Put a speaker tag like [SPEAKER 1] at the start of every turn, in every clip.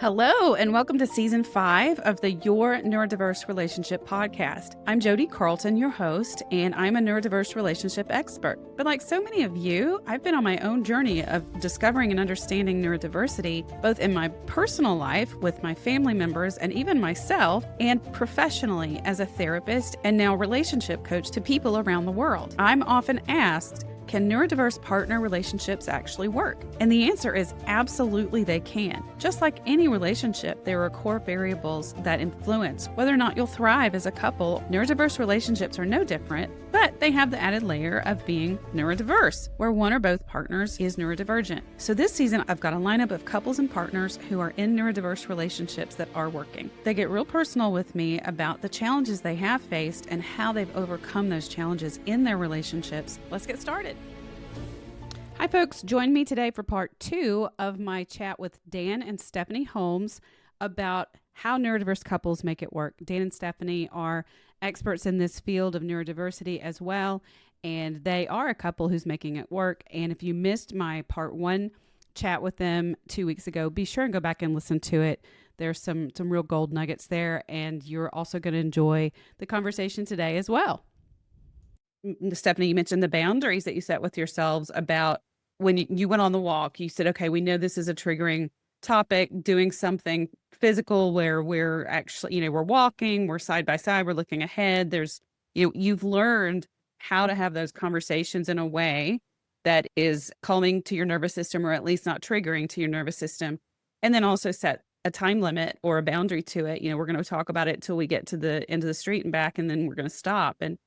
[SPEAKER 1] Hello, and welcome to Season 5 of the Your Neurodiverse Relationship podcast. I'm Jodi, Carlton, your host, and I'm a neurodiverse relationship expert. But like so many of you, I've been on my own journey of discovering and understanding neurodiversity, both in my personal life with my family members and even myself, and professionally as a therapist and now relationship coach to people around the world. I'm often asked, can neurodiverse partner relationships actually work? And the answer is absolutely they can. Just like any relationship, there are core variables that influence whether or not you'll thrive as a couple. Neurodiverse relationships are no different, but they have the added layer of being neurodiverse, where one or both partners is neurodivergent. So this season, I've got a lineup of couples and partners who are in neurodiverse relationships that are working. They get real personal with me about the challenges they have faced and how they've overcome those challenges in their relationships. Let's get started. Hi, folks. Join me today for part 2 of my chat with Dan and Stephanie Holmes about how neurodiverse couples make it work. Dan and Stephanie are experts in this field of neurodiversity as well, and they are a couple who's making it work. And if you missed my part 1 chat with them 2 weeks ago, be sure and go back and listen to it. There's some real gold nuggets there, and you're also going to enjoy the conversation today as well. Stephanie, you mentioned the boundaries that you set with yourselves about when you went on the walk. You said, okay, we know this is a triggering topic, doing something physical where we're actually, we're walking, we're side by side, we're looking ahead. You've learned how to have those conversations in a way that is calming to your nervous system, or at least not triggering to your nervous system. And then also set a time limit or a boundary to it. We're going to talk about it till we get to the end of the street and back, and then we're going to stop. And,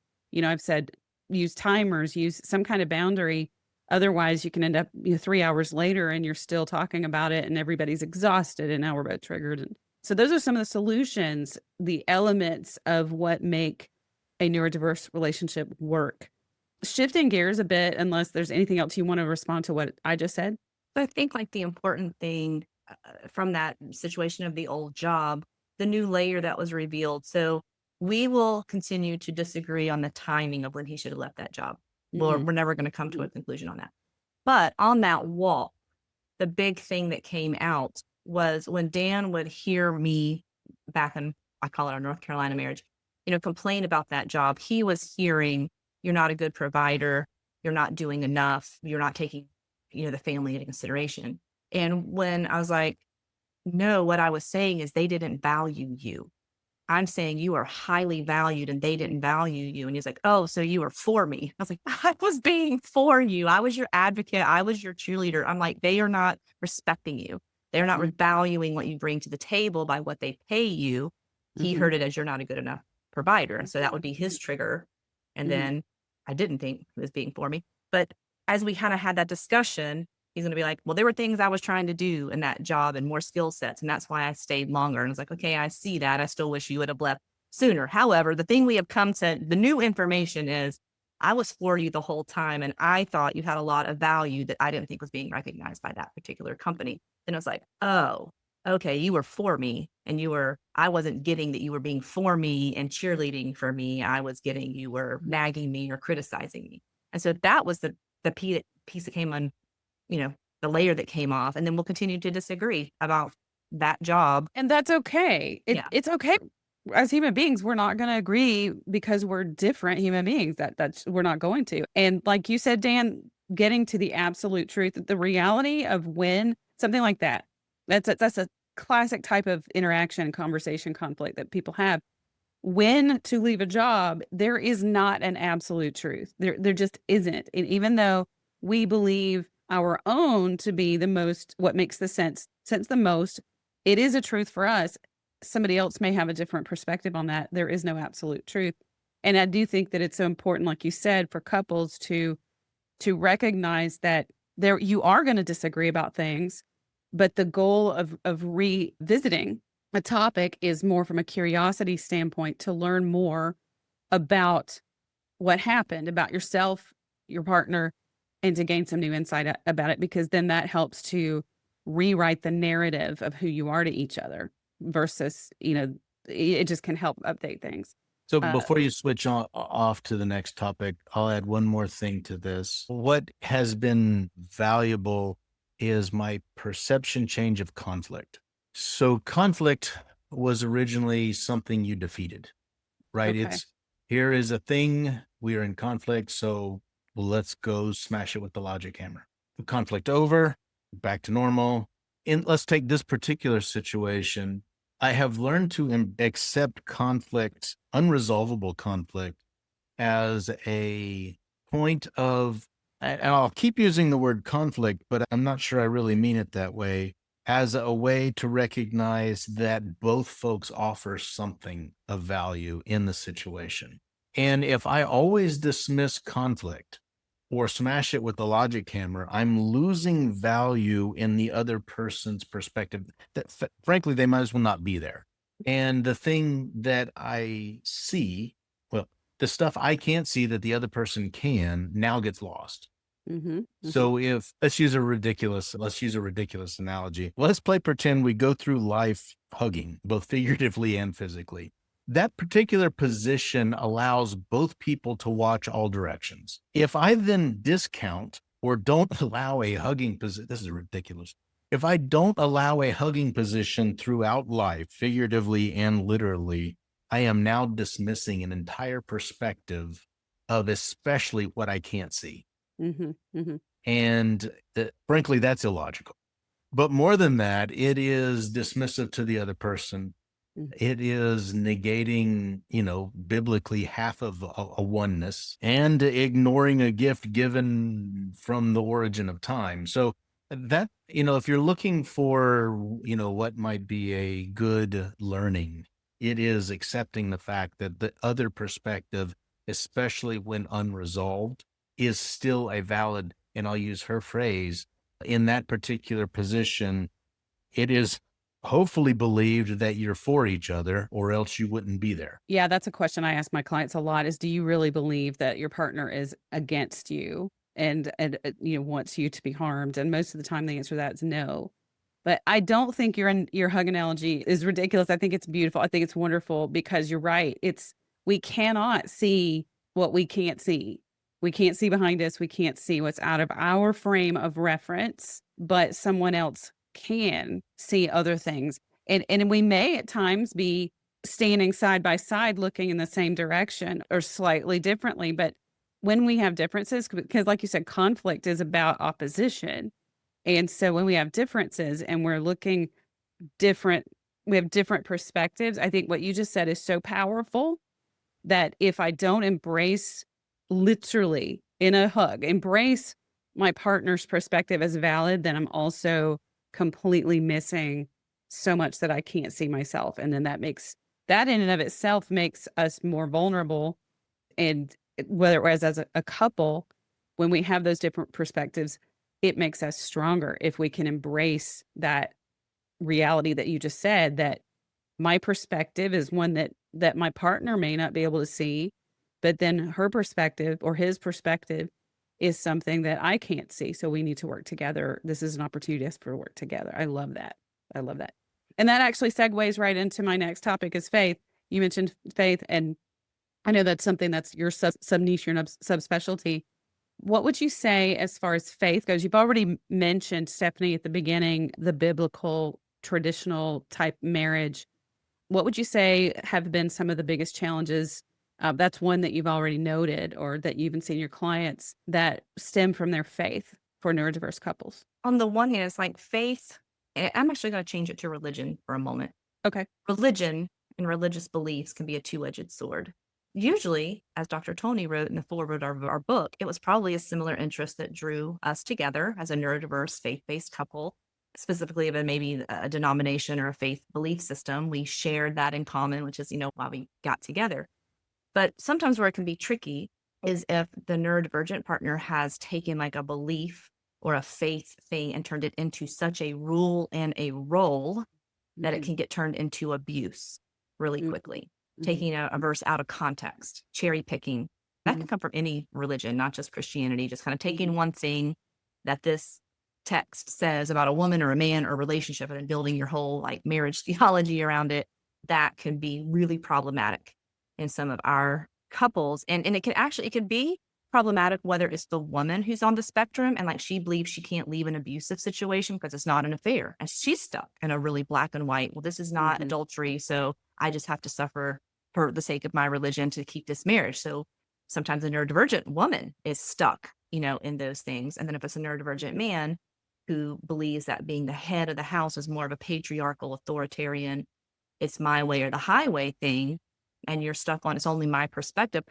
[SPEAKER 1] I've said, use timers, use some kind of boundary. Otherwise, you can end up 3 hours later and you're still talking about it and everybody's exhausted and now we're both triggered. And so those are some of the solutions, the elements of what make a neurodiverse relationship work. Shifting gears a bit, unless there's anything else you want to respond to what I just said.
[SPEAKER 2] I think the important thing from that situation of the old job, the new layer that was revealed. So we will continue to disagree on the timing of when he should have left that job. We're never going to come to a conclusion on that. But on that walk, the big thing that came out was when Dan would hear me back in, I call it our North Carolina marriage, complain about that job. He was hearing, you're not a good provider. You're not doing enough. You're not taking, the family into consideration. And when I was like, no, what I was saying is they didn't value you. I'm saying you are highly valued and they didn't value you. And he's like, oh, so you were for me. I was like, I was being for you. I was your advocate. I was your cheerleader. I'm like, they are not respecting you. They're not valuing what you bring to the table by what they pay you. He heard it as you're not a good enough provider. And so that would be his trigger. And then I didn't think he was being for me. But as we kind of had that discussion, he's going to be like, well, there were things I was trying to do in that job and more skill sets. And that's why I stayed longer. And I was like, okay, I see that. I still wish you would have left sooner. However, the thing we have come to, the new information is I was for you the whole time. And I thought you had a lot of value that I didn't think was being recognized by that particular company. Then I was like, oh, okay, you were for me. And I wasn't getting that you were being for me and cheerleading for me. I was getting, you were nagging me or criticizing me. And so that was the piece that came on, the layer that came off, and then we'll continue to disagree about that job.
[SPEAKER 1] And that's okay. It's okay. As human beings, we're not going to agree because we're different human beings. That's we're not going to. And like you said, Dan, getting to the absolute truth, the reality of when something like that, that's a classic type of interaction, conversation, conflict that people have. When to leave a job, there is not an absolute truth. There just isn't. And even though we believe our own to be the most, what makes the sense the most, it is a truth for us. Somebody else may have a different perspective on that. There is no absolute truth. And I do think that it's so important, like you said, for couples to recognize that you are going to disagree about things, but the goal of revisiting a topic is more from a curiosity standpoint to learn more about what happened, about yourself, your partner, and to gain some new insight about it, because then that helps to rewrite the narrative of who you are to each other versus, it just can help update things.
[SPEAKER 3] So before you switch off to the next topic, I'll add one more thing to this. What has been valuable is my perception change of conflict. So conflict was originally something you defeated, right?
[SPEAKER 1] Okay.
[SPEAKER 3] Here is a thing, we are in conflict, so let's go smash it with the logic hammer. Conflict over, back to normal. And let's take this particular situation. I have learned to accept conflict, unresolvable conflict, as a point of, and I'll keep using the word conflict, but I'm not sure I really mean it that way, as a way to recognize that both folks offer something of value in the situation. And if I always dismiss conflict or smash it with the logic hammer, I'm losing value in the other person's perspective that, frankly, they might as well not be there. And the thing that I see, well, the stuff I can't see that the other person can now gets lost.
[SPEAKER 1] Mm-hmm.
[SPEAKER 3] So if let's use a ridiculous analogy. Let's play pretend we go through life hugging, both figuratively and physically. That particular position allows both people to watch all directions. If I then discount or don't allow a hugging position, this is ridiculous. If I don't allow a hugging position throughout life, figuratively and literally, I am now dismissing an entire perspective of especially what I can't see.
[SPEAKER 1] Mm-hmm. Mm-hmm.
[SPEAKER 3] And frankly, that's illogical. But more than that, it is dismissive to the other person. It is negating, biblically half of a oneness and ignoring a gift given from the origin of time. So that, if you're looking for, what might be a good learning, it is accepting the fact that the other perspective, especially when unresolved, is still a valid, and I'll use her phrase, in that particular position, it is hopefully believed that you're for each other or else you wouldn't be there.
[SPEAKER 1] Yeah, that's a question I ask my clients a lot is, do you really believe that your partner is against you and wants you to be harmed? And most of the time the answer to that is no. But I don't think your hug analogy is ridiculous. I think it's beautiful. I think it's wonderful because you're right. We cannot see what we can't see. We can't see behind us. We can't see what's out of our frame of reference, but someone else can see other things. And we may at times be standing side by side looking in the same direction or slightly differently. But when we have differences, because like you said, conflict is about opposition. And so when we have differences and we're looking different, we have different perspectives. I think what you just said is so powerful that if I don't embrace literally in a hug, embrace my partner's perspective as valid, then I'm also completely missing so much that I can't see myself. And then that in and of itself makes us more vulnerable. And whereas as a couple, when we have those different perspectives, it makes us stronger if we can embrace that reality that you just said, that my perspective is one that my partner may not be able to see, but then her perspective or his perspective is something that I can't see. So we need to work together. This is an opportunity for work together. I love that. I love that. And that actually segues right into my next topic is faith. You mentioned faith, and I know that's something that's your sub niche, your subspecialty. What would you say as far as faith goes? You've already mentioned, Stephanie, at the beginning, the biblical traditional type marriage. What would you say have been some of the biggest challenges? That's one that you've already noted or that you've even seen your clients that stem from their faith for neurodiverse couples.
[SPEAKER 2] On the one hand, it's like faith. I'm actually going to change it to religion for a moment.
[SPEAKER 1] Okay.
[SPEAKER 2] Religion and religious beliefs can be a two-edged sword. Usually, as Dr. Tony wrote in the foreword of our book, it was probably a similar interest that drew us together as a neurodiverse faith-based couple, specifically of maybe a denomination or a faith belief system. We shared that in common, which is, why we got together. But sometimes where it can be tricky is if the neurodivergent partner has taken like a belief or a faith thing and turned it into such a rule and a role that it can get turned into abuse really quickly. Taking a verse out of context, cherry picking. That can come from any religion, not just Christianity, just kind of taking one thing that this text says about a woman or a man or relationship and then building your whole like marriage theology around it. That can be really problematic in some of our couples. And it could be problematic whether it's the woman who's on the spectrum and like she believes she can't leave an abusive situation because it's not an affair and she's stuck in a really black and white, well, this is not adultery, so I just have to suffer for the sake of my religion to keep this marriage. So sometimes a neurodivergent woman is stuck, in those things. And then if it's a neurodivergent man who believes that being the head of the house is more of a patriarchal, authoritarian, it's my way or the highway thing, and you're stuck on it's only my perspective.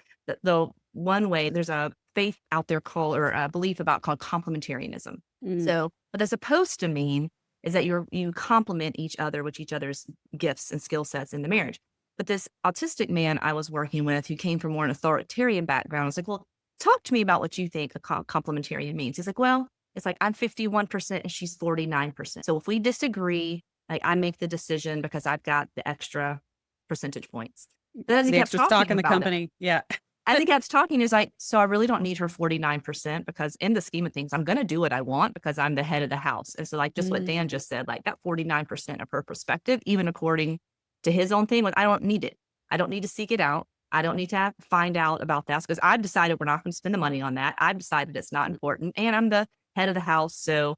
[SPEAKER 2] Though one way, there's a faith out there called, or a belief about called complementarianism. So what that's supposed to mean is that you complement each other with each other's gifts and skill sets in the marriage. But this autistic man I was working with who came from more an authoritarian background, I was like, well, talk to me about what you think a complementarian means. He's like, well, it's like I'm 51% and she's 49%. So if we disagree, like I make the decision because I've got the extra percentage points. But as he
[SPEAKER 1] The
[SPEAKER 2] kept
[SPEAKER 1] extra stock
[SPEAKER 2] talking
[SPEAKER 1] in the
[SPEAKER 2] about it,
[SPEAKER 1] company. Yeah.
[SPEAKER 2] as he kept talking, is like, so I really don't need her 49% because in the scheme of things, I'm going to do what I want because I'm the head of the house. And so like just what Dan just said, like that 49% of her perspective, even according to his own thing, like I don't need it. I don't need to seek it out. I don't need to find out about that because I've decided we're not going to spend the money on that. I've decided it's not important and I'm the head of the house. So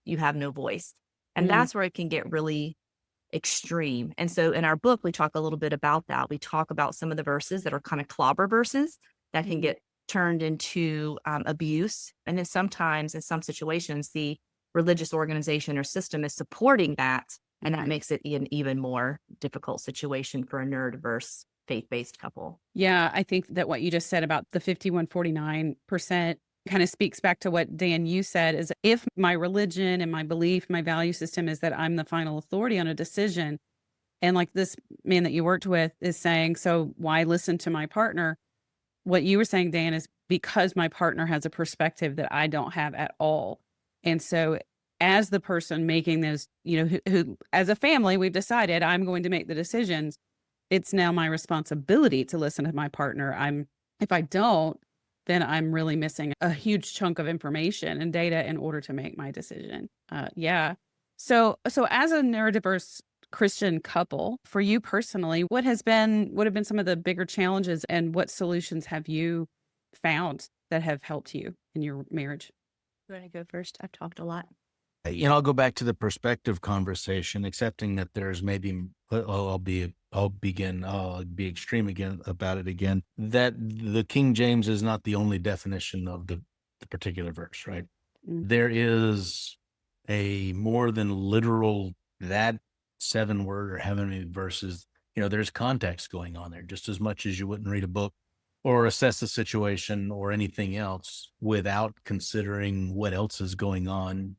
[SPEAKER 2] you have no voice. And that's where it can get really extreme. And so in our book, we talk a little bit about that. We talk about some of the verses that are kind of clobber verses that can get turned into abuse. And then sometimes in some situations, the religious organization or system is supporting that. And that makes it an even more difficult situation for a neurodiverse faith-based couple.
[SPEAKER 1] Yeah, I think that what you just said about the 51-49% kind of speaks back to what Dan, you said, is if my religion and my belief, my value system is that I'm the final authority on a decision. And like this man that you worked with is saying, so why listen to my partner? What you were saying, Dan, is because my partner has a perspective that I don't have at all. And so as the person making those, who as a family, we've decided I'm going to make the decisions. It's now my responsibility to listen to my partner. If I don't, then I'm really missing a huge chunk of information and data in order to make my decision. Yeah. So as a neurodiverse Christian couple, for you personally, what have been some of the bigger challenges and what solutions have you found that have helped you in your marriage?
[SPEAKER 2] You want to go first? I've talked a lot.
[SPEAKER 3] I'll go back to the perspective conversation, accepting that there's maybe, I'll be extreme again about it again, that the King James is not the only definition of the particular verse, right? There is a more than literal, that 7-word or however many verses, there's context going on there just as much as you wouldn't read a book or assess the situation or anything else without considering what else is going on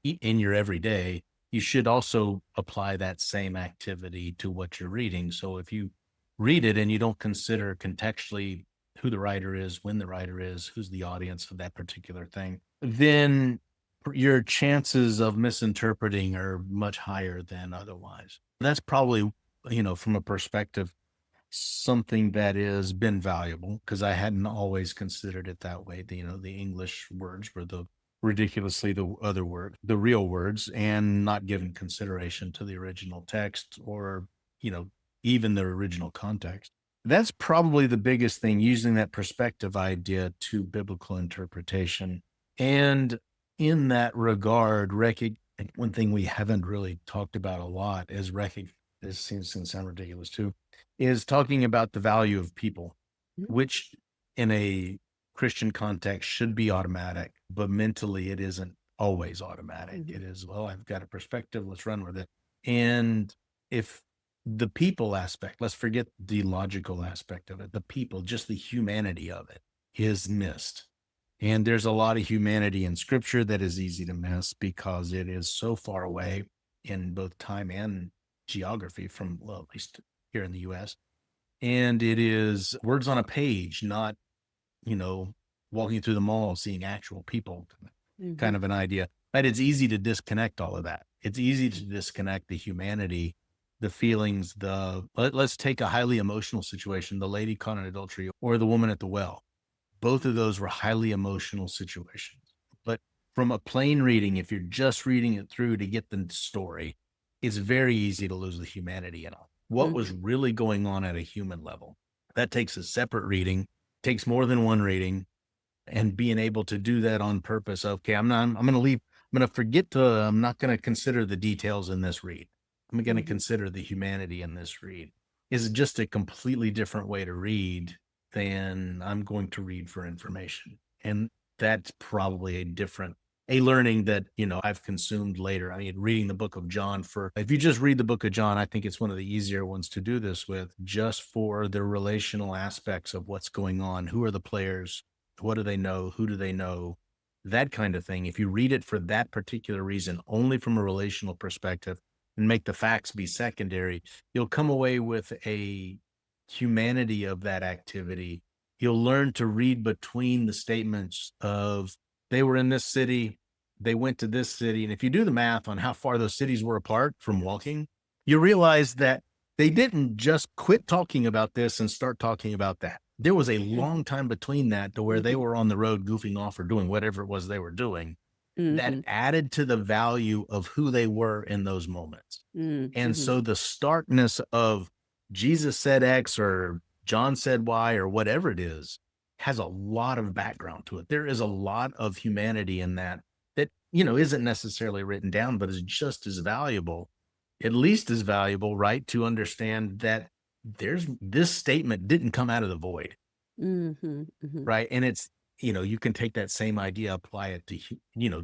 [SPEAKER 3] in your everyday. You should also apply that same activity to what you're reading. So if you read it and you don't consider contextually who the writer is, when the writer is, who's the audience of that particular thing, then your chances of misinterpreting are much higher than otherwise. That's probably, from a perspective, something that has been valuable because I hadn't always considered it that way. The English words were ridiculously the real words, and not given consideration to the original text or, even the original context. That's probably the biggest thing, using that perspective idea to biblical interpretation. And in that regard, one thing we haven't really talked about a lot is this seems to sound ridiculous too, is talking about the value of people, which in a Christian context should be automatic, but mentally it isn't always automatic. It is, well, I've got a perspective, let's run with it. And if the people aspect, let's forget the logical aspect of it, the people, just the humanity of it is missed. And there's a lot of humanity in scripture that is easy to miss because it is so far away in both time and geography from, well, at least here in the US. And it is words on a page, not, walking through the mall, seeing actual people, kind of an idea. But it's easy to disconnect all of that. It's easy to disconnect the humanity, the feelings, let's take a highly emotional situation, the lady caught in adultery or the woman at the well. Both of those were highly emotional situations. But from a plain reading, if you're just reading it through to get the story, it's very easy to lose the humanity in it. What was really going on at a human level? That takes a separate reading, takes more than one reading, and being able to do that on purpose. Okay, I'm going to leave. I'm going to forget to, I'm not going to consider the details in this read. I'm going to consider the humanity in this read. Is just a completely different way to read than I'm going to read for information. And that's probably a learning that, I've consumed later. I mean, reading the book of John if you just read the book of John, I think it's one of the easier ones to do this with, just for the relational aspects of what's going on. Who are the players? What do they know? Who do they know? That kind of thing. If you read it for that particular reason, only from a relational perspective, and make the facts be secondary, you'll come away with a humanity of that activity. You'll learn to read between the statements of, they were in this city, they went to this city. And if you do the math on how far those cities were apart from walking, you realize that they didn't just quit talking about this and start talking about that. There was a long time between that to where they were on the road goofing off or doing whatever it was they were doing. That added to the value of who they were in those moments. And so the starkness of Jesus said X or John said Y or whatever it is has a lot of background to it. There is a lot of humanity in that isn't necessarily written down, but is just as valuable, at least as valuable, right? To understand that this statement didn't come out of the void, right? And it's, you can take that same idea, apply it to,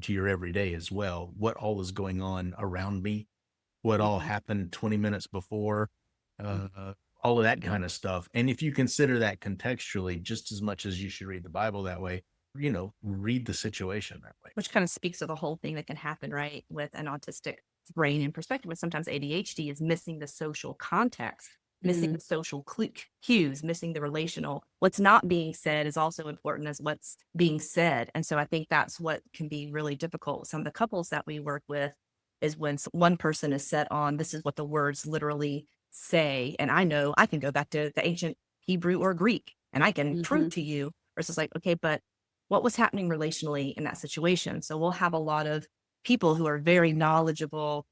[SPEAKER 3] to your everyday as well. What all is going on around me, what all happened 20 minutes before, all of that kind of stuff. And if you consider that contextually, just as much as you should read the Bible that way, read the situation that way.
[SPEAKER 2] Which kind of speaks to the whole thing that can happen, right, with an autistic brain and perspective. But sometimes ADHD is missing the social context, missing the social cues, missing the relational. What's not being said is also important as what's being said. And so I think that's what can be really difficult. Some of the couples that we work with is when one person is set on, this is what the words literally say. And I know I can go back to the ancient Hebrew or Greek and I can prove to you, versus like, okay, but what was happening relationally in that situation? So we'll have a lot of people who are very knowledgeable,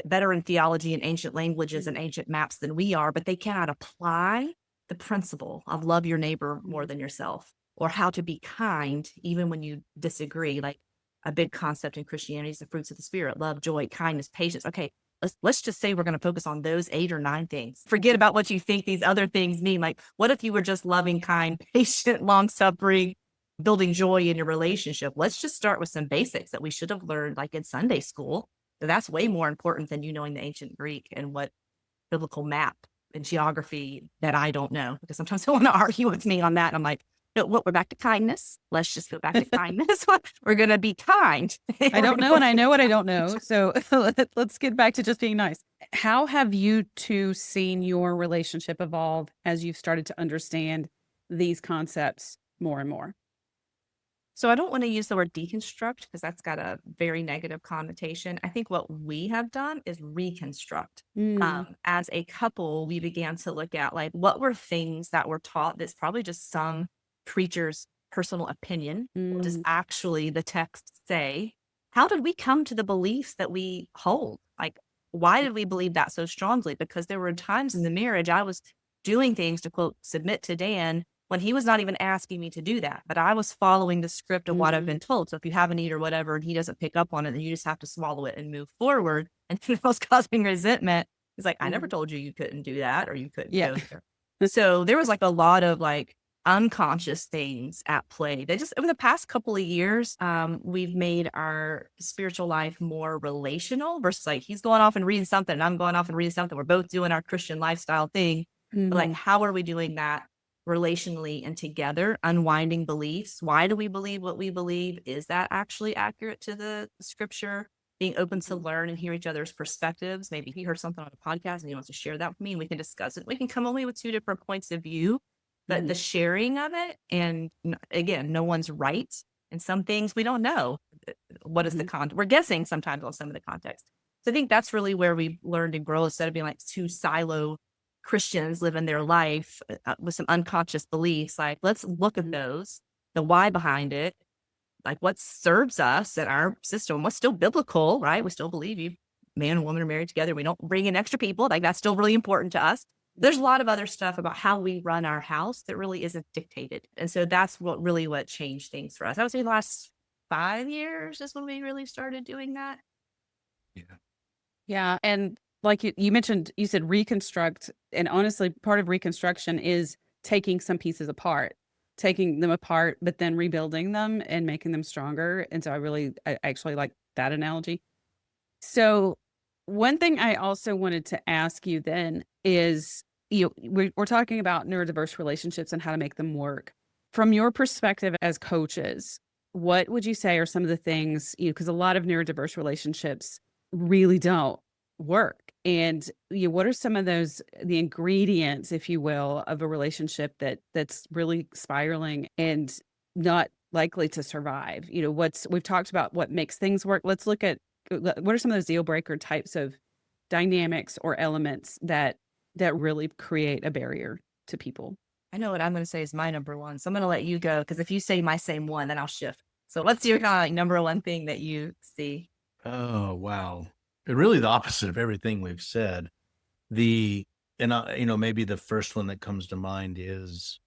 [SPEAKER 2] better in theology and ancient languages and ancient maps than we are, but they cannot apply the principle of love your neighbor more than yourself, or how to be kind even when you disagree. Like a big concept in Christianity is the fruits of the Spirit: love, joy, kindness, patience. Okay, let's just say we're going to focus on those 8 or 9 things. Forget about what you think these other things mean. Like, what if you were just loving, kind, patient, long-suffering, building joy in your relationship? Let's just start with some basics that we should have learned like in Sunday school. That's way more important than you knowing the ancient Greek and what biblical map and geography that I don't know, because sometimes they want to argue with me on that. I'm like, no, what, we're back to kindness. Let's just go back to kindness. We're going to be kind.
[SPEAKER 1] I don't know. And I know what I don't know. So let's get back to just being nice. How have you two seen your relationship evolve as you've started to understand these concepts more and more?
[SPEAKER 2] So I don't want to use the word deconstruct because that's got a very negative connotation. I think what we have done is reconstruct. As a couple, we began to look at like, what were things that were taught that's probably just some preacher's personal opinion. What does actually the text say? How did we come to the beliefs that we hold? Like, why did we believe that so strongly? Because there were times in the marriage I was doing things to, quote, submit to Dan, when he was not even asking me to do that, but I was following the script of what I've been told. So if you have a need or whatever, and he doesn't pick up on it, then you just have to swallow it and move forward. And it was causing resentment. It's like, I never told you couldn't do that, or you couldn't go there. So there was like a lot of like unconscious things at play. They just, over the past couple of years, we've made our spiritual life more relational versus like, he's going off and reading something and I'm going off and reading something. We're both doing our Christian lifestyle thing. But like, how are we doing that relationally and together, unwinding beliefs? Why do we believe what we believe? Is that actually accurate to the scripture? Being open to learn and hear each other's perspectives. Maybe he heard something on a podcast and he wants to share that with me and we can discuss it. We can come away with 2 different points of view, but the sharing of it, and again, no one's right. And some things we don't know. What is the context? We're guessing sometimes on some of the context. So I think that's really where we learned and grow, instead of being like 2 silo Christians living their life with some unconscious beliefs. Like, let's look at those, the why behind it, like what serves us in our system, what's still biblical, right? We still believe man and woman are married together. We don't bring in extra people. Like, that's still really important to us. There's a lot of other stuff about how we run our house that really isn't dictated. And so that's what changed things for us. I would say the last 5 years is when we really started doing that.
[SPEAKER 3] Yeah.
[SPEAKER 1] Yeah. And like you mentioned, you said reconstruct. And honestly, part of reconstruction is taking some pieces apart, taking them apart, but then rebuilding them and making them stronger. And so I actually like that analogy. So one thing I also wanted to ask you then is, we're talking about neurodiverse relationships and how to make them work. From your perspective as coaches, what would you say are some of the things, because a lot of neurodiverse relationships really don't work. And what are some of the ingredients, if you will, of a relationship that's really spiraling and not likely to survive? We've talked about what makes things work. Let's look at what are some of those deal breaker types of dynamics or elements that really create a barrier to people?
[SPEAKER 2] I know what I'm going to say is my number one. So I'm going to let you go, because if you say my same one, then I'll shift. So what's your kind of like number one thing that you see?
[SPEAKER 3] Oh, wow. Really the opposite of everything we've said. Maybe the first one that comes to mind is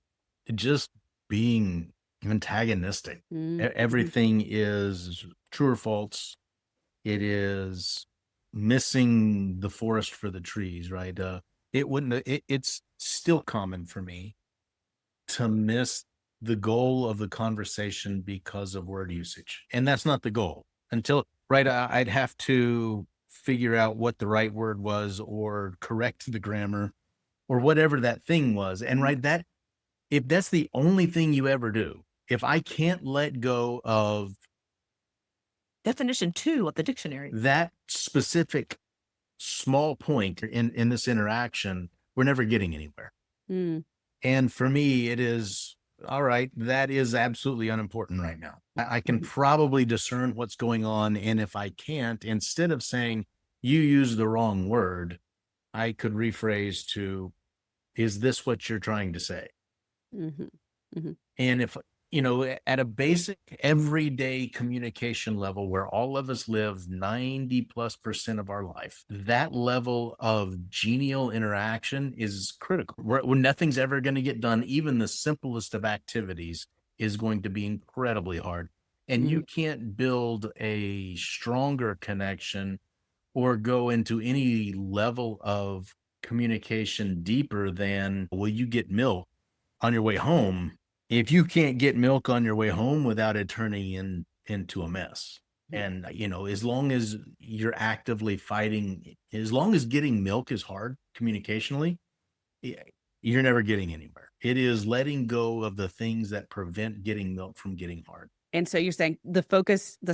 [SPEAKER 3] just being antagonistic.
[SPEAKER 1] Mm-hmm.
[SPEAKER 3] Everything is true or false. It is missing the forest for the trees, right? It's still common for me to miss the goal of the conversation because of word usage. And that's not the goal I'd have to figure out what the right word was or correct the grammar or whatever that thing was. And if that's the only thing you ever do, if I can't let go of
[SPEAKER 2] Definition 2 of the dictionary,
[SPEAKER 3] that specific small point in this interaction, we're never getting anywhere.
[SPEAKER 1] Mm.
[SPEAKER 3] And for me, it is, all right, that is absolutely unimportant right now. I can probably discern what's going on. And if I can't, instead of saying you use the wrong word, I could rephrase to, is this what you're trying to say?
[SPEAKER 1] Mm-hmm. Mm-hmm.
[SPEAKER 3] And if, at a basic everyday communication level where all of us live 90+% of our life, that level of genial interaction is critical. When nothing's ever going to get done, even the simplest of activities is going to be incredibly hard. And you can't build a stronger connection or go into any level of communication deeper than, will you get milk on your way home? If you can't get milk on your way home without it turning into a mess. And, as long as you're actively fighting, as long as getting milk is hard communicationally, you're never getting anywhere. It is letting go of the things that prevent getting milk from getting hard.
[SPEAKER 1] And so you're saying the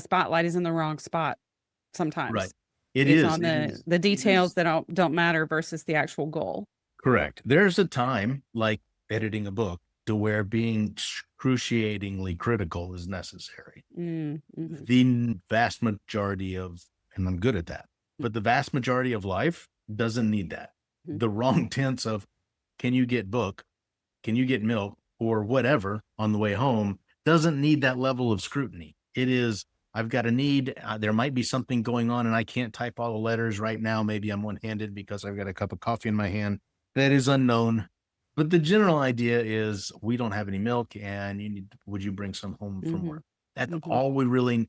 [SPEAKER 1] spotlight is in the wrong spot sometimes.
[SPEAKER 3] Right.
[SPEAKER 1] It's on the details that don't matter versus the actual goal.
[SPEAKER 3] Correct. There's a time, like editing a book, to where being excruciatingly critical is necessary.
[SPEAKER 1] Mm-hmm.
[SPEAKER 3] The vast majority and I'm good at that, but the vast majority of life doesn't need that.
[SPEAKER 1] Mm-hmm.
[SPEAKER 3] The wrong tense of, can you get milk or whatever on the way home doesn't need that level of scrutiny. It is, I've got a need. There might be something going on and I can't type all the letters right now. Maybe I'm one-handed because I've got a cup of coffee in my hand. That is unknown. But the general idea is, we don't have any milk and would you bring some home from work? That's all we really,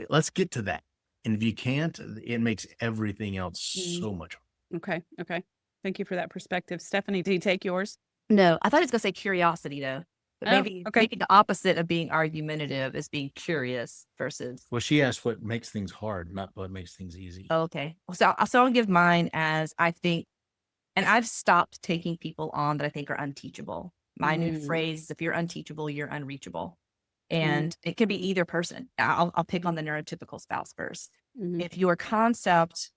[SPEAKER 3] let's get to that. And if you can't, it makes everything else so much harder.
[SPEAKER 1] Okay. Thank you for that perspective. Stephanie, did you take yours?
[SPEAKER 2] No, I thought he was going to say curiosity though. But maybe the opposite of being argumentative is being curious versus.
[SPEAKER 3] Well, she asked what makes things hard, not what makes things easy.
[SPEAKER 2] Okay. So I'll give mine as, I think, and I've stopped taking people on that I think are unteachable. My new phrase is, if you're unteachable, you're unreachable. And it can be either person. I'll pick on the neurotypical spouse first.
[SPEAKER 1] Mm-hmm.
[SPEAKER 2] If your concept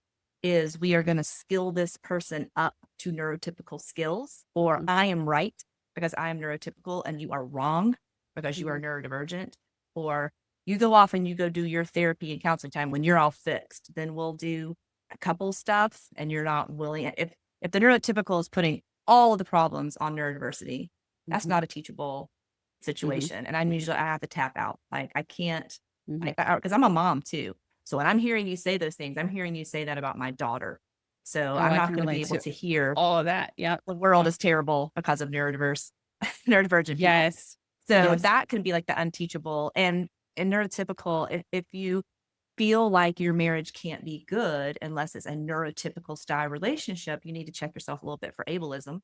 [SPEAKER 2] is, we are going to skill this person up to neurotypical skills, or I am right because I am neurotypical and you are wrong because you are neurodivergent, or you go off and you go do your therapy and counseling time when you're all fixed, then we'll do a couple stuff and you're not willing. If the neurotypical is putting all of the problems on neurodiversity, that's not a teachable situation. And I have to tap out. Like, I can't, because I'm a mom too. So when I'm hearing you say those things, I'm hearing you say that about my daughter. So
[SPEAKER 1] Oh,
[SPEAKER 2] I'm
[SPEAKER 1] I
[SPEAKER 2] not
[SPEAKER 1] can
[SPEAKER 2] going to be
[SPEAKER 1] relate
[SPEAKER 2] able
[SPEAKER 1] to
[SPEAKER 2] to hear
[SPEAKER 1] all of that. Yep.
[SPEAKER 2] the world is terrible because of neurodiverse, neurodivergent people.
[SPEAKER 1] Yes.
[SPEAKER 2] So
[SPEAKER 1] Yes.
[SPEAKER 2] that can be like the unteachable. And in neurotypical, if you feel like your marriage can't be good unless it's a neurotypical style relationship, you need to check yourself a little bit for ableism,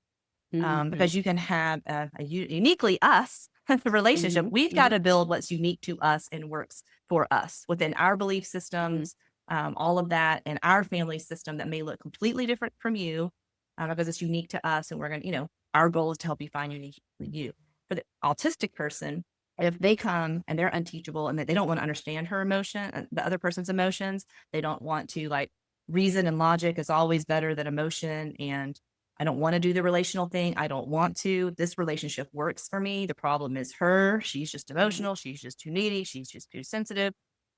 [SPEAKER 1] Mhm.
[SPEAKER 2] because you can have uniquely us relationship.
[SPEAKER 1] Mhm.
[SPEAKER 2] We've got to build what's unique to us and works for us within our belief systems, all of that, and our family system that may look completely different from you, because it's unique to us. And we're going to, our goal is to help you find uniquely you. For the autistic person, if they come and they're unteachable and that they don't want to understand her emotion, the other person's emotions, they don't want to, like, reason and logic is always better than emotion. And I don't want to do the relational thing. I don't want to. This relationship works for me. The problem is her. She's just emotional. She's just too needy. She's just too sensitive.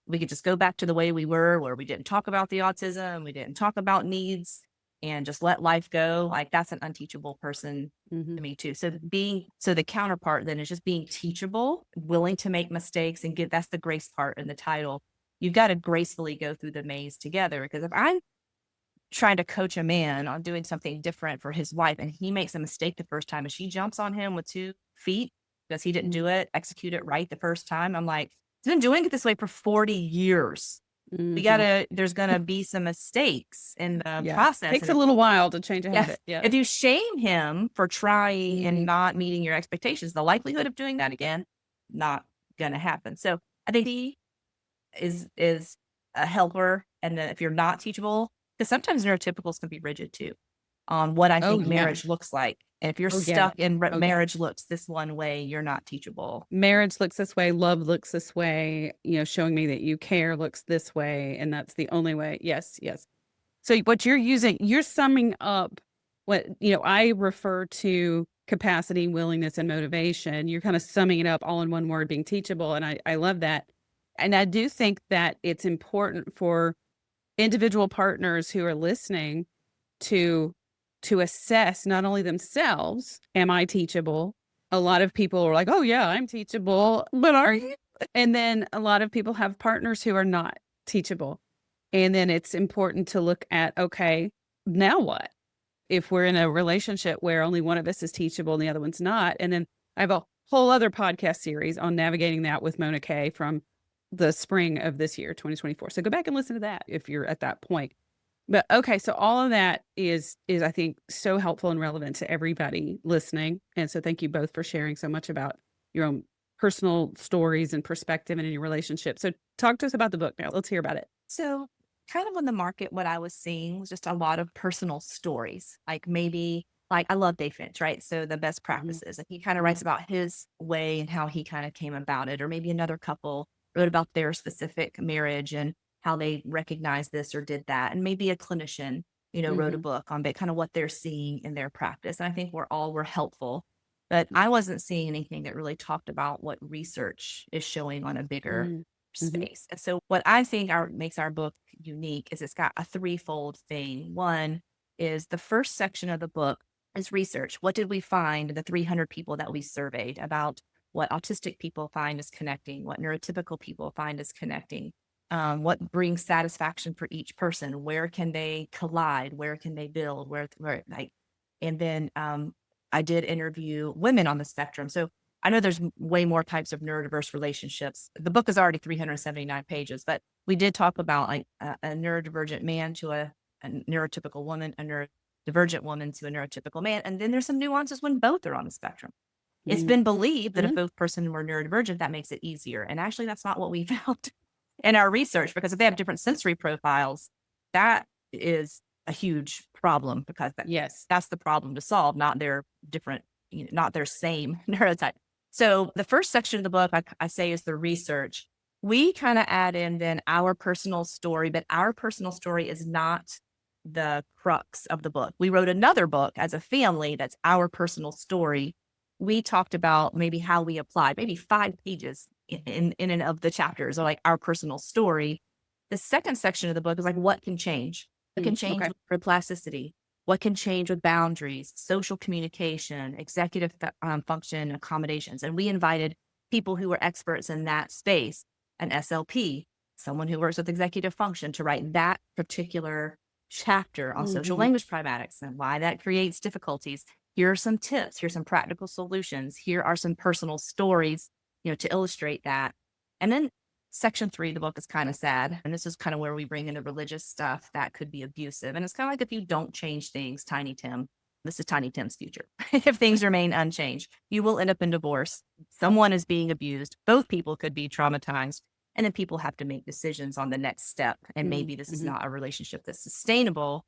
[SPEAKER 2] We could just go back to the way we were, where we didn't talk about the autism. We didn't talk about needs and just let life go. Like, that's an unteachable person to me too. So the counterpart then is just being teachable, willing to make mistakes and that's the grace part in the title. You've got to gracefully go through the maze together, because if I'm trying to coach a man on doing something different for his wife and he makes a mistake the first time and she jumps on him with 2 feet because he didn't do it, execute it right the first time, I'm like, he's been doing it this way for 40 years. There's gonna be some mistakes in the process.
[SPEAKER 1] Takes a little while to change a habit.
[SPEAKER 2] If you shame him for trying and not meeting your expectations, the likelihood of doing that again, not gonna happen. So I think he is a helper. And then if you're not teachable, because sometimes neurotypicals can be rigid too on what I think marriage looks like. And if you're stuck in marriage looks this one way, you're not teachable.
[SPEAKER 1] Marriage looks this way, love looks this way, showing me that you care looks this way, and that's the only way. Yes, yes. So what you're summing up what, I refer to capacity, willingness, and motivation. You're kind of summing it up all in one word, being teachable. And I love that. And I do think that it's important for individual partners who are listening to assess not only themselves, am I teachable? A lot of people are like, oh yeah, I'm teachable, but are you? And then a lot of people have partners who are not teachable. And then it's important to look at, okay, now what? If we're in a relationship where only one of us is teachable and the other one's not. And then I have a whole other podcast series on navigating that with Mona Kay from the spring of this year, 2024. So go back and listen to that if you're at that point. But okay, so all of that is I think so helpful and relevant to everybody listening. And so thank you both for sharing so much about your own personal stories and perspective and in your relationship. So talk to us about the book now. Let's hear about it.
[SPEAKER 2] So kind of on the market, what I was seeing was just a lot of personal stories. Like, maybe, like, I love Dave Finch, right? So the best practices. And he kind of writes about his way and how he kind of came about it. Or maybe another couple wrote about their specific marriage and how they recognized this or did that. And maybe a clinician, wrote a book on kind of what they're seeing in their practice. And I think were helpful. But I wasn't seeing anything that really talked about what research is showing on a bigger space. And so what I think makes our book unique is it's got a threefold thing. One is the first section of the book is research. What did we find in the 300 people that we surveyed about what autistic people find is connecting, what neurotypical people find is connecting, what brings satisfaction for each person, where can they collide, where can they build, and then I did interview women on the spectrum. So I know there's way more types of neurodiverse relationships. The book is already 379 pages, but we did talk about, like, a neurodivergent man to a neurotypical woman, a neurodivergent woman to a neurotypical man. And then there's some nuances when both are on the spectrum. It's been believed that if both person were neurodivergent, that makes it easier. And actually, that's not what we found in our research, because if they have different sensory profiles, that is a huge problem, because that's the problem to solve, not their different, not their same neurotype. So the first section of the book, I say, is the research. We kind of add in then our personal story, but our personal story is not the crux of the book. We wrote another book as a family that's our personal story. We talked about maybe how we applied, maybe 5 pages in and of the chapters are like our personal story. The second section of the book is like, what can change? What can change with plasticity? What can change with boundaries, social communication, executive function, accommodations? And we invited people who were experts in that space, an SLP, someone who works with executive function, to write that particular chapter on social language problematics and why that creates difficulties. Here are some tips. Here's some practical solutions. Here are some personal stories, to illustrate that. And then section 3 of the book is kind of sad. And this is kind of where we bring in the religious stuff that could be abusive. And it's kind of like, if you don't change things, Tiny Tim, this is Tiny Tim's future. If things remain unchanged, you will end up in divorce. Someone is being abused. Both people could be traumatized. And then people have to make decisions on the next step. And maybe this is not a relationship that's sustainable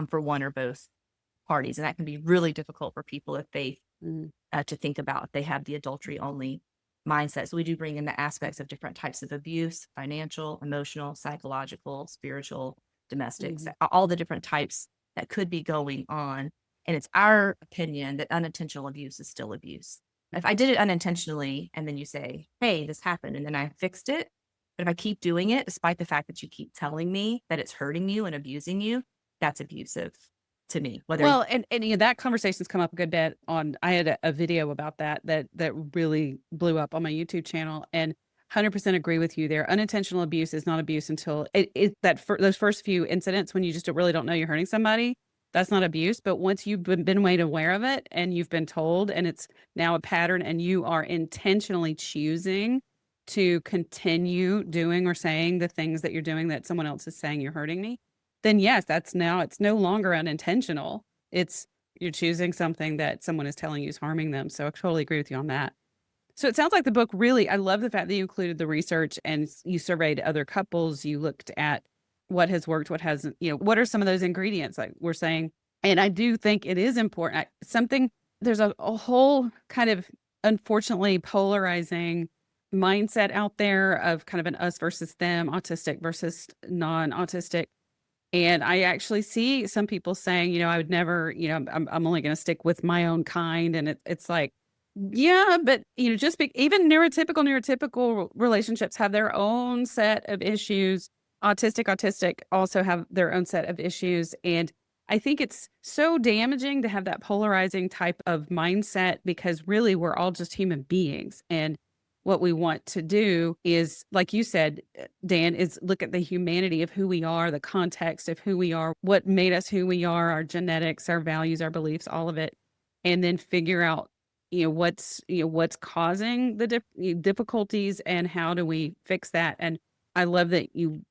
[SPEAKER 2] for one or both parties. And that can be really difficult for people of faith to think about if they have the adultery only mindset. So we do bring in the aspects of different types of abuse: financial, emotional, psychological, spiritual, domestic, all the different types that could be going on. And it's our opinion that unintentional abuse is still abuse. If I did it unintentionally and then you say, hey, this happened, and then I fixed it, but if I keep doing it, despite the fact that you keep telling me that it's hurting you and abusing you, that's abusive to me.
[SPEAKER 1] Well, and that conversation's come up a good bit on, I had a video about that really blew up on my YouTube channel, and 100% agree with you there. Unintentional abuse is not abuse until those first few incidents when you just really don't know you're hurting somebody. That's not abuse. But once you've been made aware of it and you've been told, and it's now a pattern, and you are intentionally choosing to continue doing or saying the things that you're doing that someone else is saying you're hurting me, then yes, it's no longer unintentional. You're choosing something that someone is telling you is harming them. So I totally agree with you on that. So it sounds like the book really, I love the fact that you included the research and you surveyed other couples. You looked at what has worked, what hasn't, what are some of those ingredients like we're saying. And I do think it is important. There's a whole kind of, unfortunately, polarizing mindset out there of kind of an us versus them, autistic versus non-autistic. And I actually see some people saying, I would never, I'm only going to stick with my own kind. And it's like, yeah, but, even neurotypical relationships have their own set of issues. Autistic also have their own set of issues. And I think it's so damaging to have that polarizing type of mindset, because really we're all just human beings. And what we want to do is, like you said, Dan, is look at the humanity of who we are, the context of who we are, what made us who we are, our genetics, our values, our beliefs, all of it. And then figure out, what's causing the difficulties and how do we fix that. And I love that you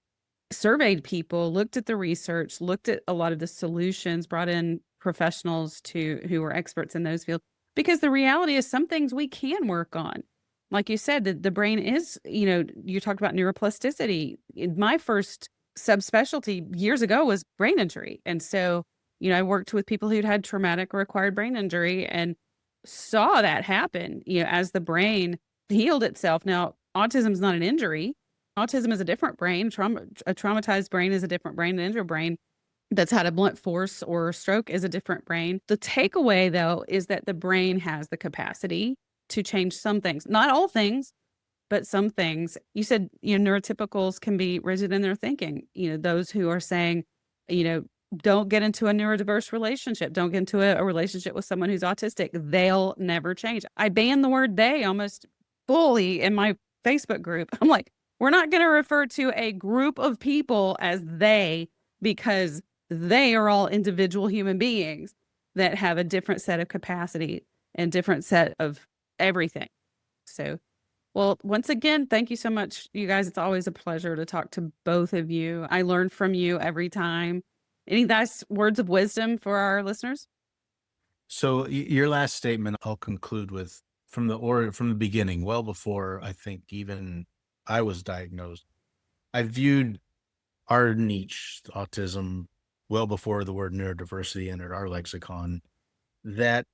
[SPEAKER 1] surveyed people, looked at the research, looked at a lot of the solutions, brought in professionals who are experts in those fields, because the reality is some things we can work on. Like you said, the brain is, you talked about neuroplasticity. My first subspecialty years ago was brain injury. And so, I worked with people who'd had traumatic or acquired brain injury and saw that happen, as the brain healed itself. Now, autism is not an injury. Autism is a different brain. A traumatized brain is a different brain. An injured brain that's had a blunt force or stroke is a different brain. The takeaway, though, is that the brain has the capacity to change some things, not all things, but some things. You said, neurotypicals can be rigid in their thinking. Those who are saying, don't get into a neurodiverse relationship. Don't get into a relationship with someone who's autistic. They'll never change. I ban the word they almost fully in my Facebook group. I'm like, we're not going to refer to a group of people as they, because they are all individual human beings that have a different set of capacity and different set of everything. So, well, once again, thank you so much, you guys. It's always a pleasure to talk to both of you. I learn from you every time. Any nice words of wisdom for our listeners?
[SPEAKER 3] So your last statement, I'll conclude with from the beginning, well before I think even I was diagnosed. I viewed our niche, autism, well before the word neurodiversity entered our lexicon, that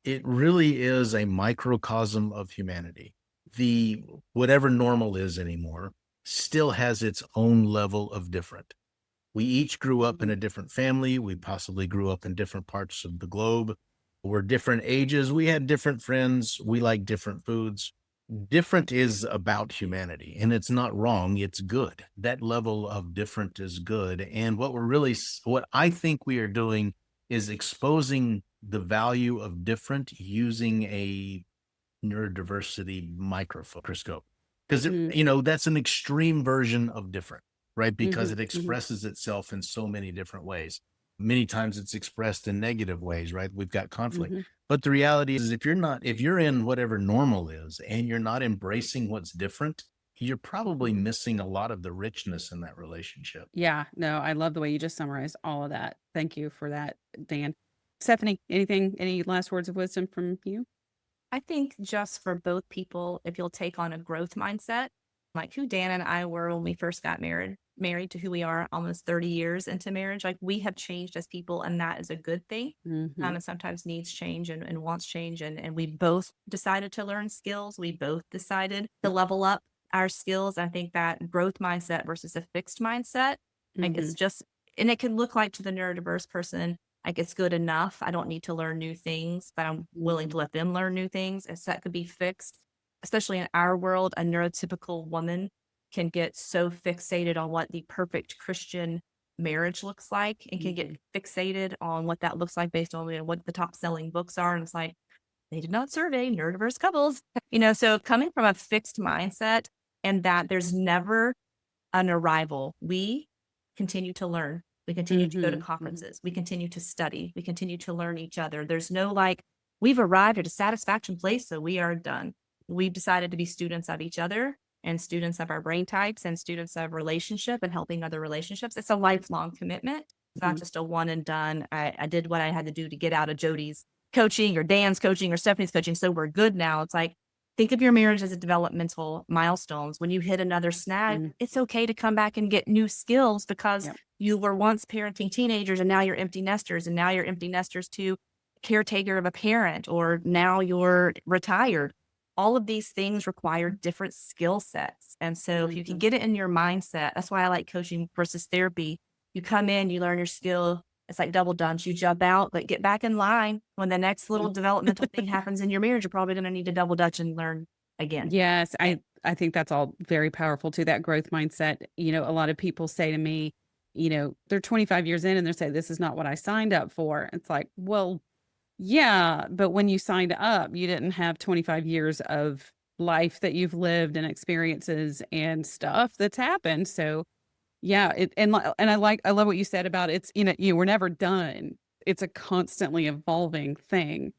[SPEAKER 3] it really is a microcosm of humanity. The whatever normal is anymore still has its own level of different. We each grew up in a different family. We possibly grew up in different parts of the globe. We're different ages. We had different friends. We like different foods. Different is about humanity, and it's not wrong. It's good. That level of different is good. And what I think we are doing is exposing the value of different using a neurodiversity microscope, because that's an extreme version of different. right? Because
[SPEAKER 1] Mhm,
[SPEAKER 3] it
[SPEAKER 1] mhm.
[SPEAKER 3] expresses itself in so many different ways. Many times it's expressed in negative ways, right? We've got conflict.
[SPEAKER 1] Mhm.
[SPEAKER 3] But the reality is if you're in whatever normal is and you're not embracing what's different, you're probably missing a lot of the richness in that relationship.
[SPEAKER 1] Yeah, no, I love the way you just summarized all of that. Thank you for that, Dan. Stephanie, any last words of wisdom from you?
[SPEAKER 2] I think just for both people, if you'll take on a growth mindset, like who Dan and I were when we first got married to who we are almost 30 years into marriage, like we have changed as people, and that is a good thing.
[SPEAKER 1] Mhm.
[SPEAKER 2] And sometimes needs change and wants change. And we both decided to learn skills. We both decided to level up our skills. I think that growth mindset versus a fixed mindset, like it's
[SPEAKER 1] Mhm.
[SPEAKER 2] just, and it can look like to the neurodiverse person, like it's good enough. I don't need to learn new things, but I'm willing to let them learn new things. And so that could be fixed, especially in our world. A neurotypical woman can get so fixated on what the perfect Christian marriage looks like and can get
[SPEAKER 1] Mhm.
[SPEAKER 2] fixated on what that looks like based on what the top selling books are. And it's like, they did not survey neurodiverse couples, so coming from a fixed mindset and that there's never an arrival. We continue to learn. We continue to go to
[SPEAKER 1] Mhm. Mhm.
[SPEAKER 2] conferences. We continue to study. We continue to learn each other. There's no like, we've arrived at a satisfaction place, so we are done. We've decided to be students of each other and students of our brain types and students of relationship and helping other relationships. It's a lifelong commitment. It's not
[SPEAKER 1] Mhm.
[SPEAKER 2] just a one and done. I did what I had to do to get out of Jodi's coaching or Dan's coaching or Stephanie's coaching. So we're good now. It's like, think of your marriage as a developmental milestones. When you hit another snag,
[SPEAKER 1] Mhm.
[SPEAKER 2] it's okay to come back and get new skills because
[SPEAKER 1] Yep.
[SPEAKER 2] you were once parenting teenagers and now you're empty nesters and now you're empty nesters to caretaker of a parent or now you're retired. All of these things require different skill sets. And so if you can
[SPEAKER 1] Mhm.
[SPEAKER 2] get it in your mindset, that's why I like coaching versus therapy. You come in, you learn your skill. It's like double dutch. You jump out, but get back in line. When the next little developmental thing happens in your marriage, you're probably going to need to double dutch and learn again.
[SPEAKER 1] Yes,
[SPEAKER 2] And
[SPEAKER 1] I think that's all very powerful too, that growth mindset. A lot of people say to me, they're 25 years in and they say, this is not what I signed up for. It's like, well, yeah, but when you signed up, you didn't have 25 years of life that you've lived and experiences and stuff that's happened. So yeah, I love what you said about we're never done. It's a constantly evolving thing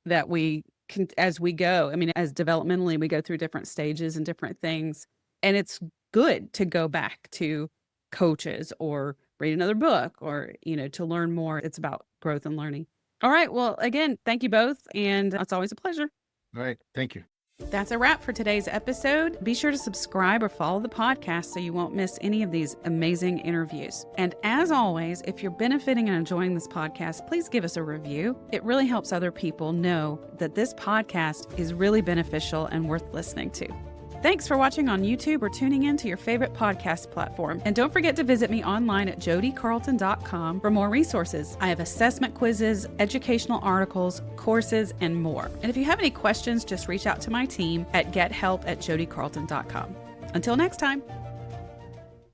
[SPEAKER 1] that we can as we go. I mean, as developmentally we go through different stages and different things. And it's good to go back to coaches or read another book or, to learn more. It's about growth and learning. All right. Well, again, thank you both. And it's always a pleasure.
[SPEAKER 3] All right. Thank you.
[SPEAKER 1] That's a wrap for today's episode. Be sure to subscribe or follow the podcast so you won't miss any of these amazing interviews. And as always, if you're benefiting and enjoying this podcast, please give us a review. It really helps other people know that this podcast is really beneficial and worth listening to. Thanks for watching on YouTube or tuning in to your favorite podcast platform. And don't forget to visit me online at jodicarlton.com for more resources. I have assessment quizzes, educational articles, courses, and more. And if you have any questions, just reach out to my team at gethelp@jodicarlton.com. Until next time.